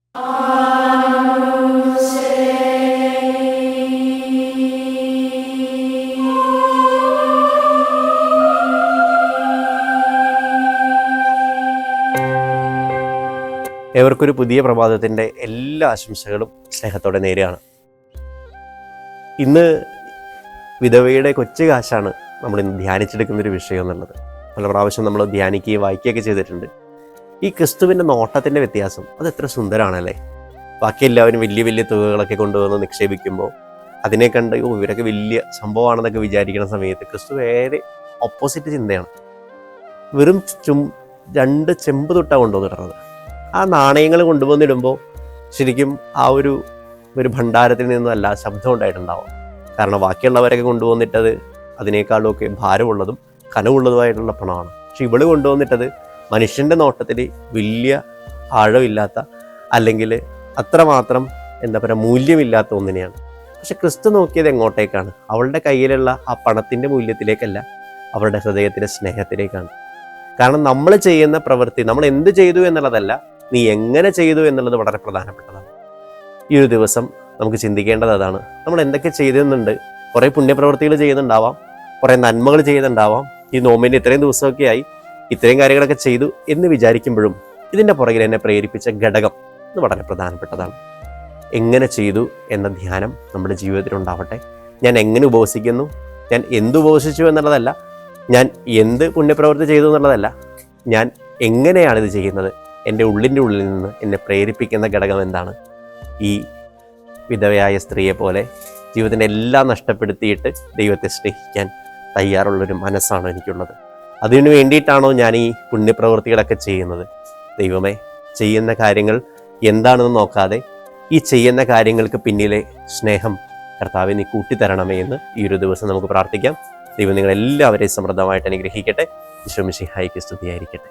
ഏവർക്കൊരു പുതിയ പ്രഭാതത്തിൻ്റെ എല്ലാ ആശംസകളും സ്നേഹത്തോടെ നേരെയാണ്. ഇന്ന് വിധവയുടെ കൊച്ചു കാശാണ് നമ്മൾ ഇന്ന് ധ്യാനിച്ചെടുക്കുന്നൊരു വിഷയം എന്നുള്ളത്. പല പ്രാവശ്യം നമ്മൾ ധ്യാനിക്കുകയും വായിക്കുകയൊക്കെ ചെയ്തിട്ടുണ്ട്. ഈ ക്രിസ്തുവിൻ്റെ നോട്ടത്തിൻ്റെ വ്യത്യാസം അത് എത്ര സുന്ദരമാണല്ലേ. ബാക്കി എല്ലാവരും വലിയ വലിയ തുകകളൊക്കെ കൊണ്ടുവന്ന് നിക്ഷേപിക്കുമ്പോൾ അതിനെ കണ്ട് ഇവരൊക്കെ വലിയ സംഭവമാണെന്നൊക്കെ വിചാരിക്കുന്ന സമയത്ത് ക്രിസ്തു വേറെ ഓപ്പോസിറ്റ് ചിന്തയാണ്. വെറും 2 ചെമ്പ് തൊട്ടാണ് കൊണ്ടുവന്നിടുന്നത്. ആ നാണയങ്ങൾ കൊണ്ടുവന്നിടുമ്പോൾ ശരിക്കും ആ ഒരു ഭണ്ഡാരത്തിൽ നിന്നല്ല ശബ്ദം ഉണ്ടായിട്ടുണ്ടാവും. കാരണം ബാക്കിയുള്ളവരൊക്കെ കൊണ്ടുവന്നിട്ടത് അതിനേക്കാളുമൊക്കെ ഭാരമുള്ളതും കനവുള്ളതുമായിട്ടുള്ള പണമാണ്. പക്ഷെ ഇവള് കൊണ്ടുവന്നിട്ടത് മനുഷ്യൻ്റെ നോട്ടത്തിൽ വലിയ ആഴമില്ലാത്ത അല്ലെങ്കിൽ അത്രമാത്രം മൂല്യമില്ലാത്ത ഒന്നിനെയാണ്. പക്ഷെ ക്രിസ്തു നോക്കിയത് എങ്ങോട്ടേക്കാണ്? അവളുടെ കയ്യിലുള്ള ആ പണത്തിൻ്റെ മൂല്യത്തിലേക്കല്ല, അവളുടെ ഹൃദയത്തിലെ സ്നേഹത്തിലേക്കാണ്. കാരണം നമ്മൾ ചെയ്യുന്ന പ്രവൃത്തി, നമ്മൾ എന്ത് ചെയ്തു എന്നുള്ളതല്ല, നീ എങ്ങനെ ചെയ്തു എന്നുള്ളത് വളരെ പ്രധാനപ്പെട്ടതാണ്. ഈ ഒരു ദിവസം നമുക്ക് ചിന്തിക്കേണ്ടത് അതാണ്. നമ്മൾ എന്തൊക്കെ ചെയ്തെന്നുണ്ട്? കുറേ പുണ്യപ്രവൃത്തികൾ ചെയ്യുന്നുണ്ടാവാം, കുറേ നന്മകൾ ചെയ്യുന്നുണ്ടാവാം. ഈ നോമ്പിൻ്റെ ഇത്രയും ദിവസമൊക്കെ ആയി ഇത്രയും കാര്യങ്ങളൊക്കെ ചെയ്തു എന്ന് വിചാരിക്കുമ്പോഴും ഇതിൻ്റെ പുറകിൽ എന്നെ പ്രേരിപ്പിച്ച ഘടകം ഇത് വളരെ പ്രധാനപ്പെട്ടതാണ്. എങ്ങനെ ചെയ്തു എന്ന ധ്യാനം നമ്മുടെ ജീവിതത്തിലുണ്ടാവട്ടെ. ഞാൻ എങ്ങനെ ഉപവസിക്കുന്നു, ഞാൻ എന്ത് ഉപവസിച്ചു എന്നുള്ളതല്ല, ഞാൻ എന്ത് പുണ്യപ്രവൃത്തി ചെയ്തു എന്നുള്ളതല്ല, ഞാൻ എങ്ങനെയാണിത് ചെയ്യുന്നത്, എൻ്റെ ഉള്ളിൻ്റെ ഉള്ളിൽ നിന്ന് എന്നെ പ്രേരിപ്പിക്കുന്ന ഘടകം എന്താണ്? ഈ വിധവയായ സ്ത്രീയെ പോലെ ജീവിതത്തിൻ്റെ എല്ലാം നഷ്ടപ്പെടുത്തിയിട്ട് ദൈവത്തെ സ്നേഹിക്കാൻ തയ്യാറുള്ളൊരു മനസ്സാണ് എനിക്കുള്ളത്. അതിനു വേണ്ടിയിട്ടാണോ ഞാൻ ഈ പുണ്യപ്രവൃത്തികളൊക്കെ ചെയ്യുന്നത്? ദൈവമേ, ചെയ്യുന്ന കാര്യങ്ങൾ എന്താണെന്ന് നോക്കാതെ ഈ ചെയ്യുന്ന കാര്യങ്ങൾക്ക് പിന്നിലെ സ്നേഹം കർത്താവെ നീ കൂട്ടിത്തരണമേ എന്ന് ഈ ഒരു ദിവസം നമുക്ക് പ്രാർത്ഥിക്കാം. ദൈവം നിങ്ങളെല്ലാവരെയും സമൃദ്ധമായിട്ട് അനുഗ്രഹിക്കട്ടെ. ഈശോ മിശിഹായ്ക്ക് സ്തുതിയായിരിക്കട്ടെ.